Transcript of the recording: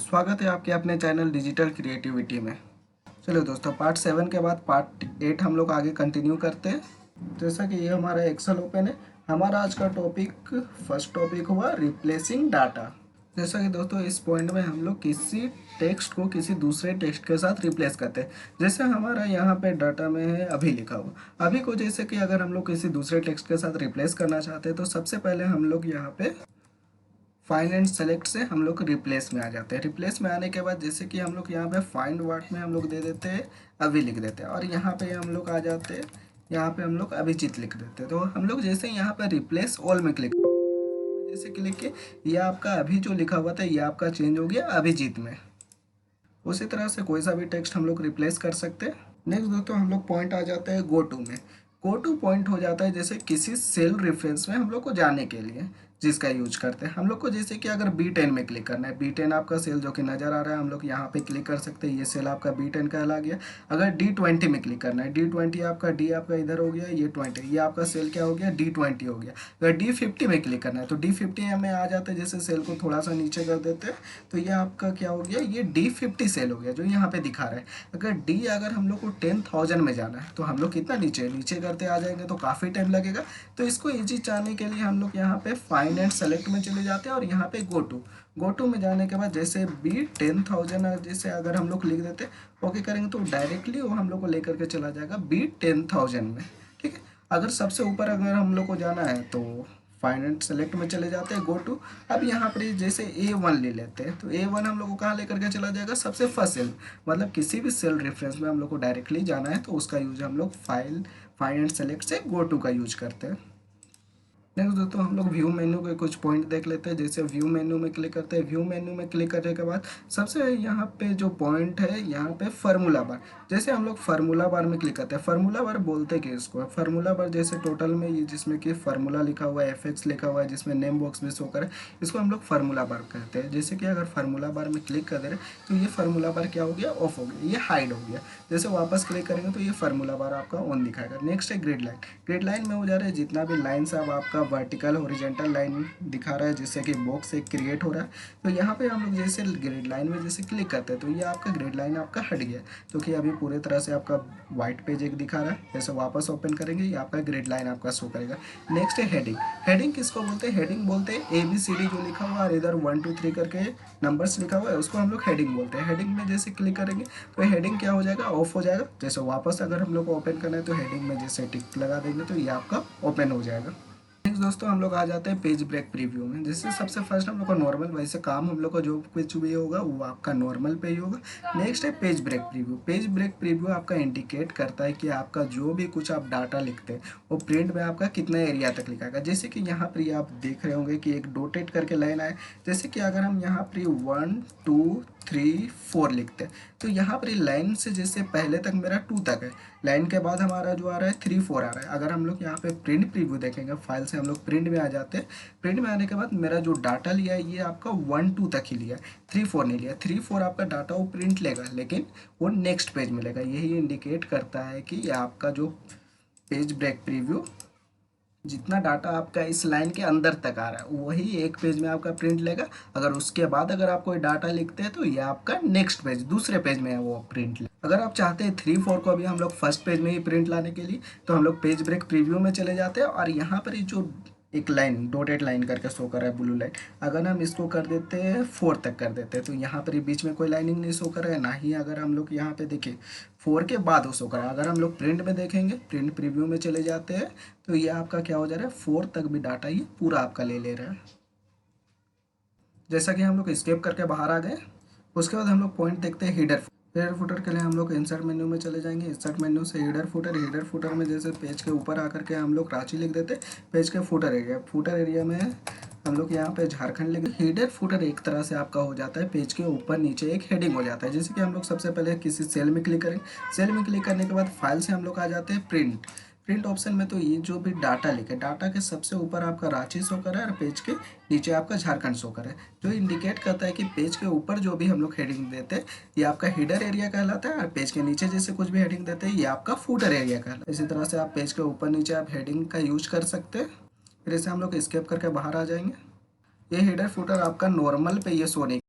स्वागत है आपके अपने चैनल डिजिटल क्रिएटिविटी में। चलो दोस्तों, पार्ट 7 के बाद पार्ट 8 हम लोग आगे कंटिन्यू करते हैं। जैसा कि ये हमारा एक्सेल ओपन है। हमारा आज का टॉपिक, फर्स्ट टॉपिक हुआ रिप्लेसिंग डाटा। जैसा कि दोस्तों इस पॉइंट में हम लोग किसी टेक्स्ट को किसी दूसरे टेक्स्ट के साथ रिप्लेस करते हैं। जैसे हमारा यहाँ पे डाटा में है अभी लिखा हुआ। अभी को जैसे कि अगर हम लोग किसी दूसरे टेक्स्ट के साथ रिप्लेस करना चाहते हैं तो सबसे पहले हम लोग यहाँ पे फाइंड एंड सेलेक्ट से हम लोग रिप्लेस में आ जाते हैं। रिप्लेस में आने के बाद जैसे कि हम लोग यहाँ पे फाइंड वर्ड में हम लोग दे देते हैं अभी लिख देते हैं, और यहाँ पे हम लोग आ जाते हैं, यहाँ पे हम लोग अभिजीत लिख देते हैं। तो हम लोग जैसे यहाँ पे रिप्लेस ऑल में क्लिक जैसे क्लिक किए, ये आपका अभी जो लिखा हुआ था ये आपका चेंज हो गया अभिजीत में। उसी तरह से कोई सा भी टेक्स्ट हम लोग रिप्लेस कर सकते हैं। नेक्स्ट दोस्तों हम लोग पॉइंट आ जाते हैं गो टू में। गो टू पॉइंट हो जाता है जैसे किसी सेल रेफरेंस में हम लोग को जाने के लिए जिसका यूज करते हैं। हम लोग को जैसे कि अगर B10 में क्लिक करना है, B10 आपका सेल जो कि नज़र आ रहा है, हम लोग यहाँ पे क्लिक कर सकते हैं। ये सेल आपका B10 कहला गया। अगर D20 में क्लिक करना है, D20 आपका D आपका इधर हो गया, ये 20, ये आपका सेल क्या हो गया, D20 हो गया। अगर D50 में क्लिक करना है तो D50 में आ जाते हैं। जैसे सेल को थोड़ा सा नीचे कर देते हैं तो ये आपका क्या हो गया, ये D50 सेल हो गया जो यहाँ पे दिखा रहा है। अगर हम लोग को 10,000 में जाना है तो हम लोग कितना नीचे करते आ जाएंगे तो काफ़ी टाइम लगेगा। तो इसको ईजी चाहने के लिए हम लोग यहाँ पे फाइंड एंड सेलेक्ट में चले जाते हैं और यहाँ पे गो टू में जाने के बाद जैसे B10,000 जैसे अगर हम लोग लिख देते ओके करेंगे तो डायरेक्टली वो हम लोग को लेकर के चला जाएगा B10,000 में। ठीक है। अगर सबसे ऊपर अगर हम लोग को जाना है तो फाइंड एंड सेलेक्ट में चले जाते हैं गो टू। अब यहाँ पर जैसे A1 ले लेते हैं तो A1 हम लोग को कहाँ लेकर के चला जाएगा, सबसे फर्स्ट सेल, मतलब किसी भी सेल रेफरेंस में हम लोग को डायरेक्टली जाना है तो उसका यूज हम लोग फाइंड एंड सेलेक्ट से गो टू का यूज करते हैं। नेक्स्ट दोस्तों हम लोग व्यू मेन्यू के कुछ पॉइंट देख लेते हैं। जैसे व्यू मेन्यू में क्लिक करते हैं। व्यू मेन्यू में क्लिक करने के बाद सबसे यहाँ पे जो पॉइंट है यहाँ पे फार्मूला बार। जैसे हम लोग फार्मूला बार में क्लिक करते हैं, फार्मूला बार बोलते कि इसको फार्मूला बार जैसे टोटल में ये जिसमें कि फार्मूला लिखा हुआ है, FX लिखा हुआ है, जिसमें नेम बॉक्स भी शो करे, इसको हम लोग फार्मूला बार कहते हैं। जैसे कि अगर फार्मूला बार में क्लिक कर दे रहे तो ये फार्मूला बार क्या हो गया, ऑफ हो गया, ये हाइड हो गया। जैसे वापस क्लिक करेंगे तो ये फार्मूला बार आपका ऑन दिखाएगा। नेक्स्ट है ग्रिड लाइन। ग्रिड लाइन में हो जा रहा है जितना भी लाइन्स अब आपका वर्टिकल हॉरिजॉन्टल लाइन दिखा रहा है जिससे कि बॉक्स एक क्रिएट हो रहा है। तो यहाँ पे हम लोग जैसे ग्रिड लाइन में जैसे क्लिक करते हैं तो ये आपका ग्रिड लाइन आपका हट गया, तो कि अभी पूरे तरह से आपका व्हाइट पेज एक दिखा रहा है। जैसे वापस ओपन करेंगे ये आपका ग्रिड लाइन आपका शो करेगा। नेक्स्ट है हेडिंग। हेडिंग किसको बोलते हैं, हेडिंग बोलते हैं ABCD जो लिखा हुआ है, इधर 1 2 3 करके नंबर्स लिखा हुआ है, उसको हम लोग हेडिंग बोलते हैं। हेडिंग में जैसे क्लिक करेंगे तो हेडिंग क्या हो जाएगा, ऑफ हो जाएगा। जैसे वापस अगर हम लोग को ओपन करना है तो हेडिंग में जैसे टिक लगा देंगे तो ये आपका ओपन हो जाएगा। नेक्स्ट दोस्तों हम लोग आ जाते हैं पेज ब्रेक प्रीव्यू में। जैसे सबसे फर्स्ट हम लोग को नॉर्मल, वैसे काम हम लोग को जो कुछ भी होगा वो आपका नॉर्मल पे ही होगा। नेक्स्ट है page break preview. Page break preview आपका इंडिकेट करता है कि आपका जो भी कुछ आप डाटा लिखते हैं वो प्रिंट में आपका कितना एरिया तक लिखाएगा। जैसे कि यहाँ पर ये आप देख रहे होंगे कि एक डॉटेड करके लाइन आए। जैसे कि अगर हम यहाँ पर 1 2 3 4 लिखते हैं तो यहाँ पर लाइन से जैसे पहले तक मेरा 2 तक है, लाइन के बाद हमारा जो आ रहा है 3 4 आ रहा है। अगर हम लोग यहाँ पे प्रिंट प्रीव्यू देखेंगे, फाइल से हम लोग प्रिंट में आ जाते हैं। प्रिंट में आने के बाद मेरा जो डाटा लिया है ये आपका 1 2 तक ही लिया है, 3 4 नहीं लिया। 3 4 आपका डाटा वो प्रिंट लेगा लेकिन वो नेक्स्ट पेज में लेगा। यही इंडिकेट करता है कि ये आपका जो पेज ब्रेक प्रीव्यू जितना डाटा आपका इस लाइन के अंदर तक आ रहा है वही एक पेज में आपका प्रिंट लेगा। अगर उसके बाद अगर आप कोई डाटा लिखते हैं तो ये आपका नेक्स्ट पेज, दूसरे पेज में है वो प्रिंट ले। अगर आप चाहते हैं 3 4 को अभी हम लोग फर्स्ट पेज में ही प्रिंट लाने के लिए तो हम लोग पेज ब्रेक प्रीव्यू में चले जाते हैं और यहाँ पर ही जो एक लाइन डॉटेड लाइन करके शो कर रहा है ब्लू लाइन, अगर हम इसको कर देते हैं 4 तक कर देते हैं तो यहाँ पर ही बीच में कोई लाइनिंग नहीं शो कर रहा है, ना ही अगर हम लोग यहाँ पे देखें 4 के बाद वो शो कर रहा है। अगर हम लोग प्रिंट में देखेंगे, प्रिंट प्रीव्यू में चले जाते हैं तो ये आपका क्या हो जा रहा है, 4 तक भी डाटा ये पूरा आपका ले रहा है। जैसा कि हम लोग स्केप करके बाहर आ गए, उसके बाद हम लोग पॉइंट देखते हैं हेडर। हेडर फुटर के लिए हम लोग इंसर्ट मेन्यू में चले जाएंगे। इंसर्ट मेन्यू से हेडर फुटर में जैसे पेज के ऊपर आकर के हम लोग रांची लिख देते। पेज के फुटर एरिया में हम लोग यहाँ पे झारखंड लिख। हेडर फुटर एक तरह से आपका हो जाता है, पेज के ऊपर नीचे एक हेडिंग हो जाता है। जैसे कि हम लोग सबसे पहले किसी सेल में क्लिक करेंगे। सेल में क्लिक करने के बाद फाइल से हम लोग आ जाते हैं प्रिंट ऑप्शन में। तो ये जो भी डाटा लिखे, डाटा के सबसे ऊपर आपका रांची शो कर रहा है और पेज के नीचे आपका झारखंड शो कर रहा है, जो इंडिकेट करता है कि पेज के ऊपर जो भी हम लोग हेडिंग देते हैं ये आपका हेडर एरिया कहलाता है और पेज के नीचे जैसे कुछ भी हेडिंग देते हैं ये आपका फुटर एरिया कहलाता है। इसी तरह से आप पेज के ऊपर नीचे आप हेडिंग का यूज कर सकते हैं। फिर इसे हम लोग स्केप करके बाहर आ जाएंगे। ये हेडर फुटर आपका नॉर्मल पे ये शो नहीं